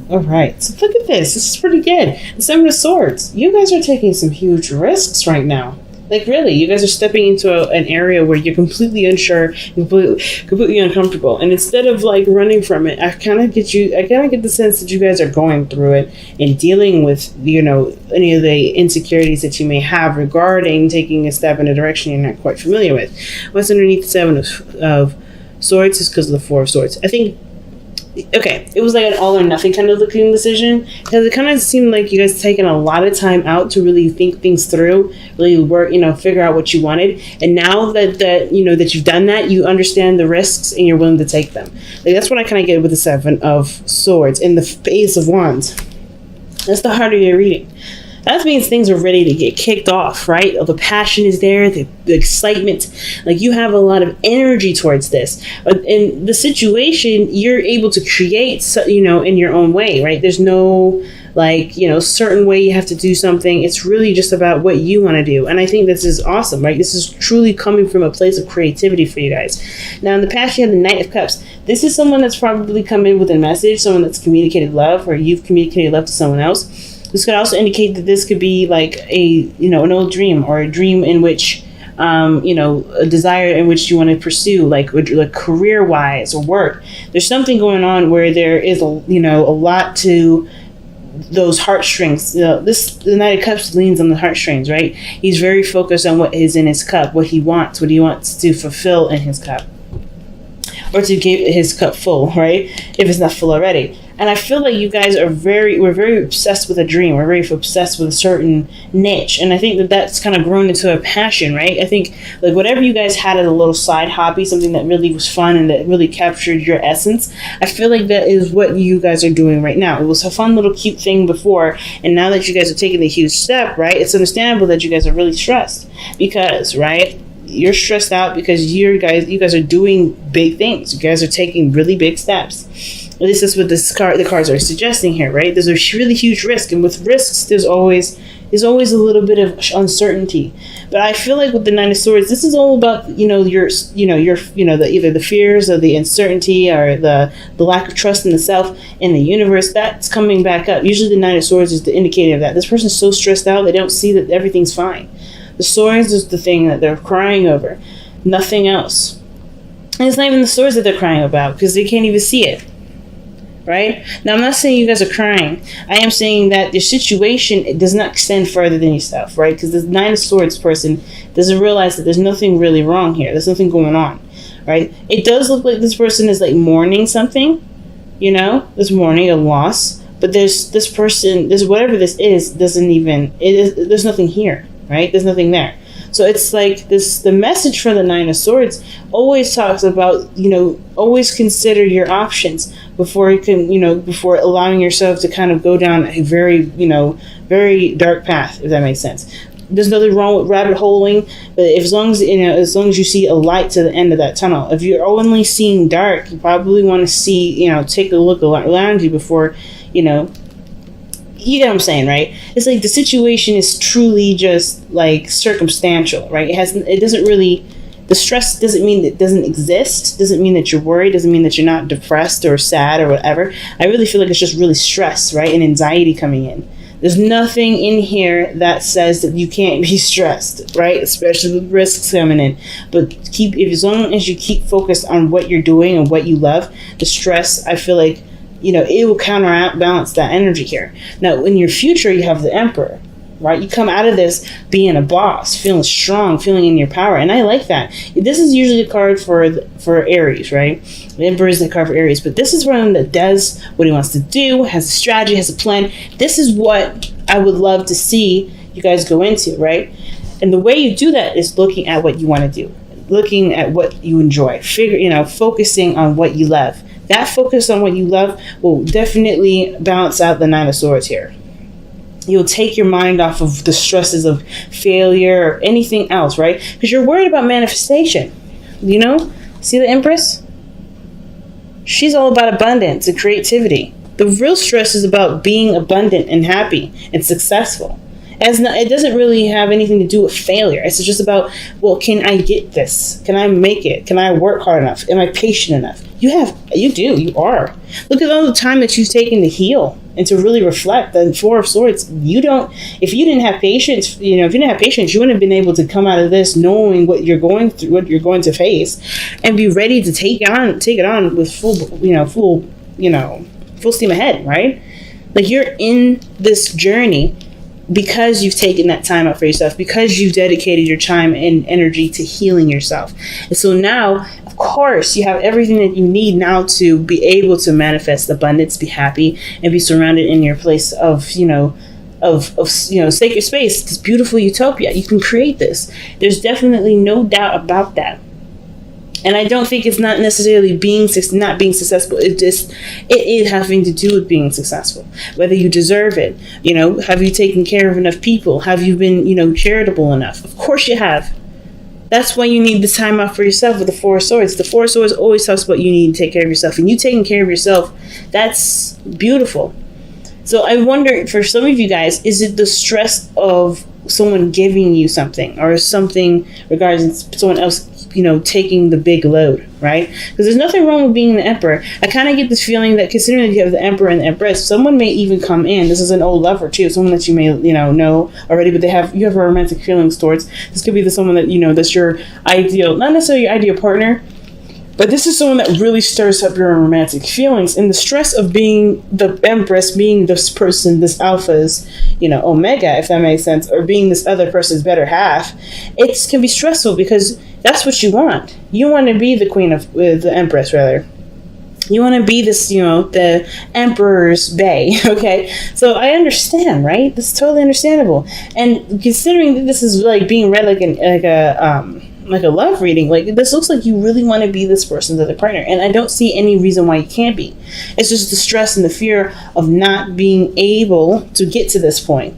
All right. So look at this. This is pretty good. The Seven of Swords. You guys are taking some huge risks right now. Like, really, you guys are stepping into an area where you're completely unsure, completely uncomfortable. And instead of like running from it, I kind of get the sense that you guys are going through it and dealing with, any of the insecurities that you may have regarding taking a step in a direction you're not quite familiar with. What's underneath the Seven of Swords is because of the Four of Swords. I think, okay, it was like an all or nothing kind of looking decision, because it kind of seemed like you guys taking a lot of time out to really think things through, really work, figure out what you wanted. And now that you've done that, you understand the risks and you're willing to take them. Like, that's what I kind of get with the Seven of Swords and the Ace of Wands. That's the heart of your reading. That means things are ready to get kicked off, right? The passion is there, the excitement. Like, you have a lot of energy towards this. In the situation, you're able to create, in your own way, right? There's no, certain way you have to do something. It's really just about what you want to do. And I think this is awesome, right? This is truly coming from a place of creativity for you guys. Now, in the past, you have the Knight of Cups. This is someone that's probably come in with a message, someone that's communicated love, or you've communicated love to someone else. This could also indicate that this could be like an old dream, or a dream in which, a desire in which you want to pursue, like career-wise or work. There's something going on where there is a lot to those heartstrings. The Knight of Cups leans on the heartstrings, right? He's very focused on what is in his cup, what he wants to fulfill in his cup, or to get his cup full, right? If it's not full already. And I feel like you guys we're very obsessed with a dream. We're very obsessed with a certain niche. And I think that that's kind of grown into a passion, right? I think like whatever you guys had as a little side hobby, something that really was fun and that really captured your essence, I feel like that is what you guys are doing right now. It was a fun little cute thing before. And now that you guys are taking the huge step, right? It's understandable that you guys are really stressed because, right? You're stressed out because you guys are doing big things. You guys are taking really big steps. This is what the cards are suggesting here, right? There's a really huge risk, and with risks, there's always a little bit of uncertainty. But I feel like with the Nine of Swords, this is all about either the fears or the uncertainty or the lack of trust in the self in the universe. That's coming back up. Usually, the Nine of Swords is the indicator of that. This person's so stressed out, they don't see that everything's fine. The swords is the thing that they're crying over, nothing else. And it's not even the swords that they're crying about because they can't even see it. Right? Now, I'm not saying you guys are crying. I am saying that your situation does not extend further than yourself, right? Because the Nine of Swords person doesn't realize that there's nothing really wrong here. There's nothing going on, right? It does look like this person is like mourning something, this mourning a loss. But there's this person, whatever this is, there's nothing here, right? There's nothing there. So it's like this, the message for the Nine of Swords always talks about, always consider your options before you can, before allowing yourself to kind of go down a very, very dark path, if that makes sense. There's nothing wrong with rabbit holing, but as long as you see a light to the end of that tunnel. If you're only seeing dark, you probably want to see, take a look around you before, you get what I'm saying, right? It's like the situation is truly just like circumstantial, right? The stress doesn't mean it doesn't exist, doesn't mean that you're worried, doesn't mean that you're not depressed or sad or whatever. I really feel like it's just really stress, right? And anxiety coming in. There's nothing in here that says that you can't be stressed, right? Especially with risks coming in. But as long as you keep focused on what you're doing and what you love, the stress, I feel like, it will counterbalance that energy here. Now, in your future, you have the Emperor, right? You come out of this being a boss, feeling strong, feeling in your power. And I like that. This is usually a card for Aries, right? The Emperor is the card for Aries. But this is one that does what he wants to do, has a strategy, has a plan. This is what I would love to see you guys go into, right? And the way you do that is looking at what you want to do, looking at what you enjoy, focusing on what you love. That focus on what you love will definitely balance out the Nine of Swords here. You'll take your mind off of the stresses of failure or anything else, right? Because you're worried about manifestation. See the Empress? She's all about abundance and creativity. The real stress is about being abundant and happy and successful. It doesn't really have anything to do with failure. It's just about, well, can I get this? Can I make it? Can I work hard enough? Am I patient enough? You are. Look at all the time that you've taken to heal and to really reflect. The Four of Swords, if you didn't have patience, you wouldn't have been able to come out of this knowing what you're going through, what you're going to face, and be ready to take it on with full steam ahead, right? Like, you're in this journey because you've taken that time out for yourself, because you've dedicated your time and energy to healing yourself. And so now, of course, you have everything that you need now to be able to manifest abundance, be happy, and be surrounded in your place of sacred space, this beautiful utopia. You can create this. There's definitely no doubt about that. And I don't think it's not necessarily not being successful. It is having to do with being successful. Whether you deserve it, have you taken care of enough people? Have you been, charitable enough? Of course you have. That's why you need the time out for yourself with the Four of Swords. The Four of Swords always talks about you need to take care of yourself. And you taking care of yourself, that's beautiful. So I wonder, for some of you guys, is it the stress of someone giving you something, or something regarding someone else, taking the big load, right? Because there's nothing wrong with being the Emperor. I kind of get this feeling that, considering that you have the Emperor and the Empress, someone may even come in. This is an old lover too, someone that you may know already, but you have romantic feelings towards. This could be someone that that's your ideal, not necessarily your ideal partner, but this is someone that really stirs up your romantic feelings. And the stress of being the Empress, being this person, this alpha's, omega, if that makes sense, or being this other person's better half, it can be stressful because that's what you want. You want to be the queen of, the Empress, rather. You want to be this, the Emperor's bae, okay? So I understand, right? This is totally understandable. And considering that this is like being read like a love reading, like, this looks like you really want to be this person's other partner, and I don't see any reason why you can't be. It's just the stress and the fear of not being able to get to this point.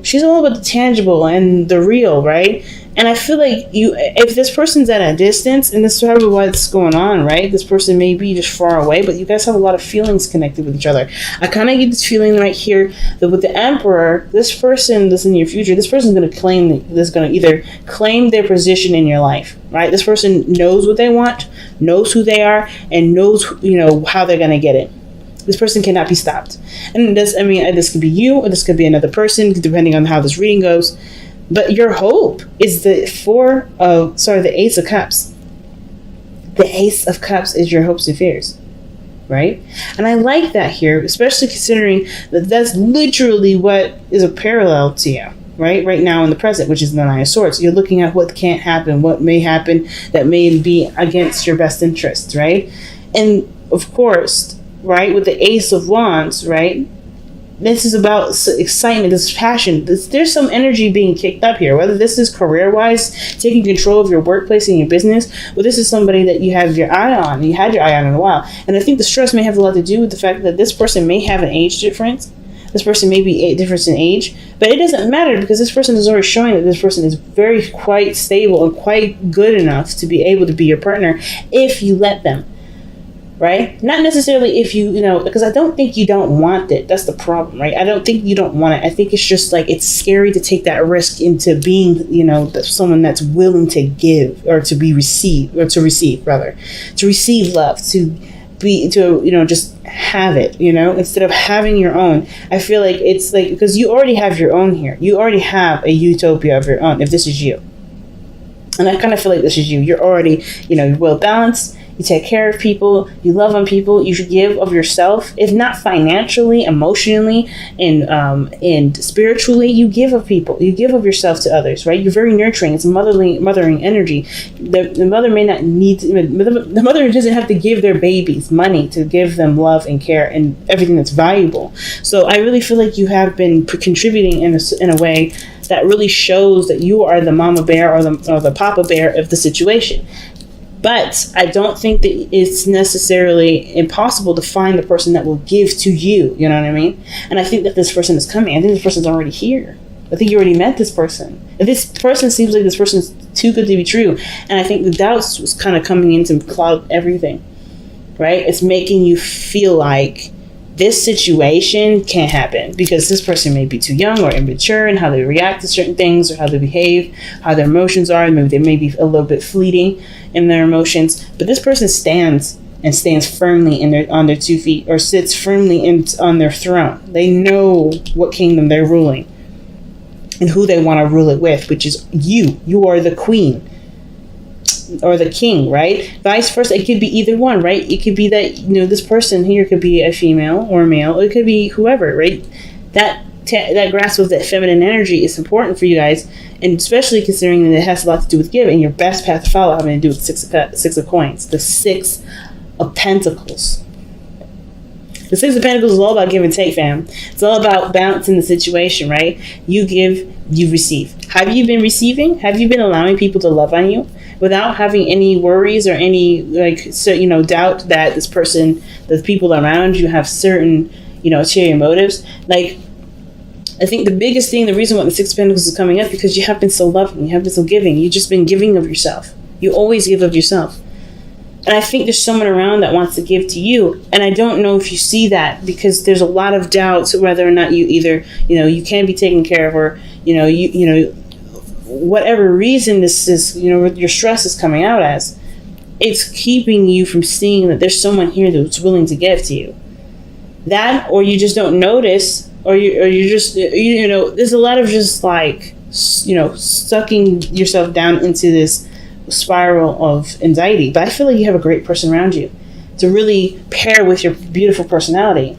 She's all about the tangible and the real, right? And I feel like if this person's at a distance, and this is probably what's going on, right? This person may be just far away, but you guys have a lot of feelings connected with each other. I kind of get this feeling right here that with the Emperor, this person that's in your future, this person's going to either claim their position in your life, right? This person knows what they want, knows who they are, and knows, how they're going to get it. This person cannot be stopped. And this could be you, or this could be another person, depending on how this reading goes. But your hope is the Ace of Cups. The Ace of Cups is your hopes and fears, right? And I like that here, especially considering that that's literally what is a parallel to you, right now in the present, which is the Nine of Swords. You're looking at what can't happen, what may happen that may be against your best interests, right? And of course, right, with the Ace of Wands, right, this is about excitement, this passion. There's some energy being kicked up here, whether this is career-wise, taking control of your workplace and your business, or this is somebody that you have your eye on, and you had your eye on in a while. And I think the stress may have a lot to do with the fact that this person may have an age difference. This person may be a difference in age, but it doesn't matter, because this person is already showing that this person is quite stable and quite good enough to be able to be your partner if you let them. Right? Not necessarily if because I don't think you don't want it. That's the problem, right? I don't think you don't want it. I think it's just like, it's scary to take that risk into being, someone that's willing to give, or to receive love, just have it, instead of having your own. I feel like it's like, because you already have your own here. You already have a utopia of your own, if this is you. And I kind of feel like this is you. You're already, you're well balanced. You take care of people. You love on people. You should give of yourself, if not financially, emotionally, and spiritually. You give of people. You give of yourself to others, right? You're very nurturing. It's mothering energy. The mother may not need to, the mother doesn't have to give their babies money to give them love and care and everything that's valuable. So I really feel like you have been contributing in a way that really shows that you are the mama bear or the papa bear of the situation. But I don't think that it's necessarily impossible to find the person that will give to you. You know what I mean? And I think that this person is coming. I think this person's already here. I think you already met this person. If this person seems like this person's too good to be true. And I think the doubts was kind of coming in to cloud everything. Right? It's making you feel like this situation can't happen because this person may be too young or immature in how they react to certain things, or how they behave, how their emotions are. Maybe they may be a little bit fleeting in their emotions, but this person stands and stands firmly on their 2 feet, or sits firmly on their throne. They know what kingdom they're ruling and who they want to rule it with, which is you. You are the queen or the king, right? Vice versa. It could be either one, right? It could be that, this person here could be a female or a male. It could be whoever, right? That grasp of that feminine energy is important for you guys, and especially considering that it has a lot to do with giving. Your best path to follow having to do with six of coins, the 6 of pentacles. The 6 of pentacles is all about give and take, fam. It's all about balancing the situation, right? You give, you receive. Have you been receiving? Have you been allowing people to love on you without having any worries or any doubt that this person, the people around you, have certain ulterior motives? Like, I think the biggest thing, the reason why the 6 of Pentacles is coming up, because you have been so loving, you have been so giving, you've just been giving of yourself. You always give of yourself. And I think there's someone around that wants to give to you. And I don't know if you see that, because there's a lot of doubts whether or not you either, you can be taken care of, or, whatever reason this is, your stress is coming out as, it's keeping you from seeing that there's someone here that's willing to give to you. That, or you just don't notice, or you just, there's a lot of just like, sucking yourself down into this spiral of anxiety. But I feel like you have a great person around you to really pair with your beautiful personality,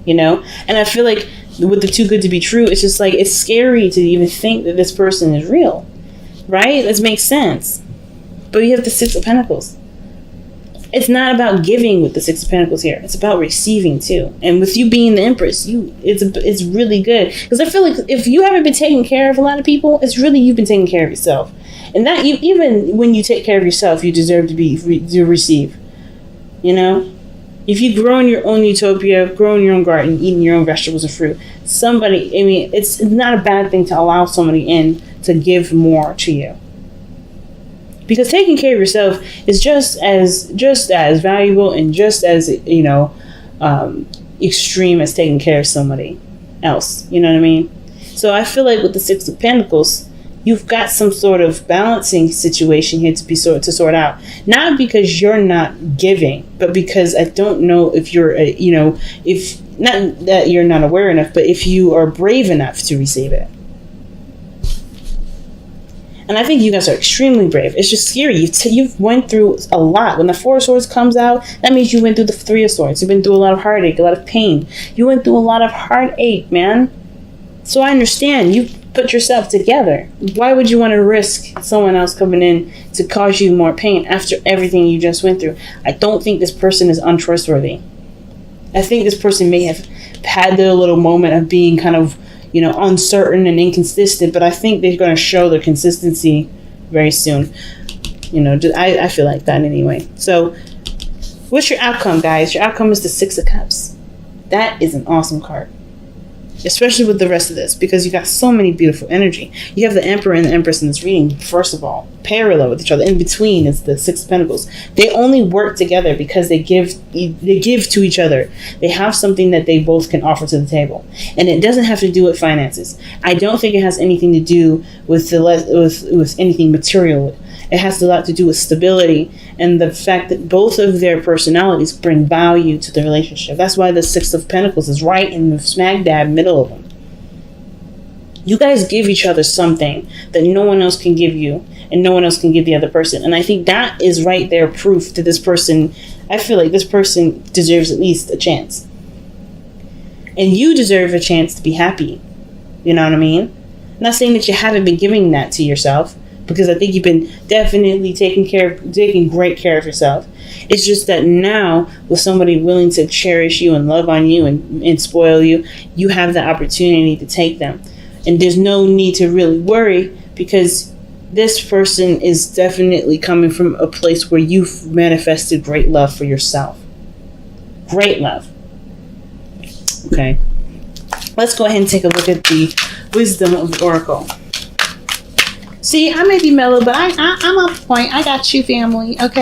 and I feel like with the too good to be true, it's just like, it's scary to even think that this person is real, right? This makes sense. But you have the 6 of Pentacles. It's not about giving with the 6 of Pentacles here. It's about receiving too. And with you being the Empress, it's really good. Because I feel like if you haven't been taking care of a lot of people, it's really you've been taking care of yourself. And that even when you take care of yourself, you deserve to receive. If you grow in your own utopia, grow in your own garden, eating your own vegetables and fruit, it's not a bad thing to allow somebody in to give more to you. Because taking care of yourself is just as valuable and just as extreme as taking care of somebody else. You know what I mean? So I feel like with the 6 of Pentacles, you've got some sort of balancing situation here to sort out. Not because you're not giving, but because I don't know if you're if not that you're not aware enough, but if you are brave enough to receive it. And I think you guys are extremely brave. It's just scary. You've went through a lot. When the 4 of Swords comes out, that means you went through the 3 of Swords. You've been through a lot of heartache, a lot of pain. You went through a lot of heartache, man. So I understand. You put yourself together. Why would you want to risk someone else coming in to cause you more pain after everything you just went through? I don't think this person is untrustworthy. I think this person may have had their little moment of being kind of uncertain and inconsistent, but I think they're going to show their consistency very soon. I feel like that anyway. So what's your outcome, guys? Your outcome is the 6 of Cups. That is an awesome card, especially with the rest of this, because you got so many beautiful energy. You have the Emperor and the Empress in this reading, first of all, parallel with each other. In between is the 6 of Pentacles. They only work together because they give to each other. They have something that they both can offer to the table, and it doesn't have to do with finances. I don't think it has anything to do with with anything material. It has a lot to do with stability and the fact that both of their personalities bring value to the relationship. That's why the 6 of Pentacles is right in the smack dab middle of them. You guys give each other something that no one else can give you, and no one else can give the other person. And I think that is right there proof that this person, I feel like this person deserves at least a chance. And you deserve a chance to be happy. You know what I mean? I'm not saying that you haven't been giving that to yourself, because I think you've been definitely taking great care of yourself. It's just that now, with somebody willing to cherish you and love on you and spoil you, you have the opportunity to take them. And there's no need to really worry, because this person is definitely coming from a place where you've manifested great love for yourself. Great love. Okay. Let's go ahead and take a look at the wisdom of the Oracle. See, I may be mellow, but I'm on point. I got you, family. Okay.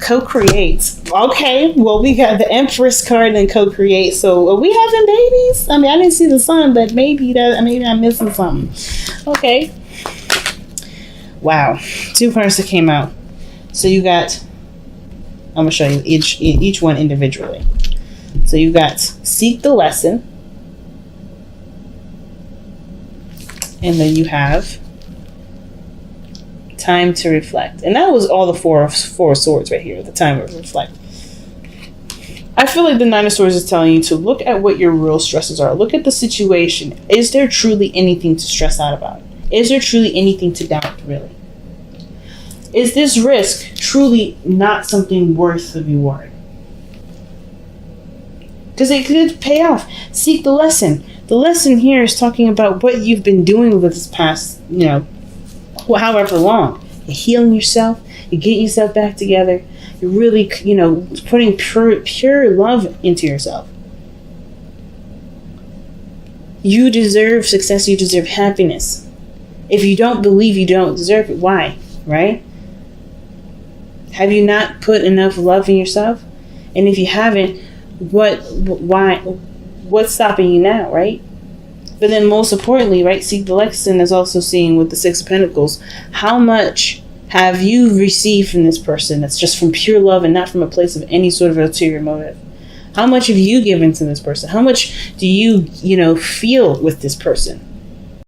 Co-create. Okay. Well, we got the Empress card and co-create. So are we having babies? I mean, I didn't see the sun, but maybe I'm missing something. Okay. Wow. 2 cards that came out. So you got I'm going to show you each one individually. So you've got seek the lesson. And then you have time to reflect. And that was all the four swords right here, the time to reflect. I feel like the Nine of Swords is telling you to look at what your real stresses are. Look at the situation. Is there truly anything to stress out about? Is there truly anything to doubt, really? Is this risk truly not something worth the reward? Because it could pay off. Seek the lesson. The lesson here is talking about what you've been doing with this past, however long. You're healing yourself. You're getting yourself back together. You're really, putting pure love into yourself. You deserve success. You deserve happiness. If you don't believe you don't deserve it, why? Right? Have you not put enough love in yourself? And if you haven't, what's stopping you now, right? But then most importantly, right, seek the lesson is also seeing with the Six of Pentacles, how much have you received from this person that's just from pure love and not from a place of any sort of ulterior motive? How much have you given to this person? How much do you, feel with this person?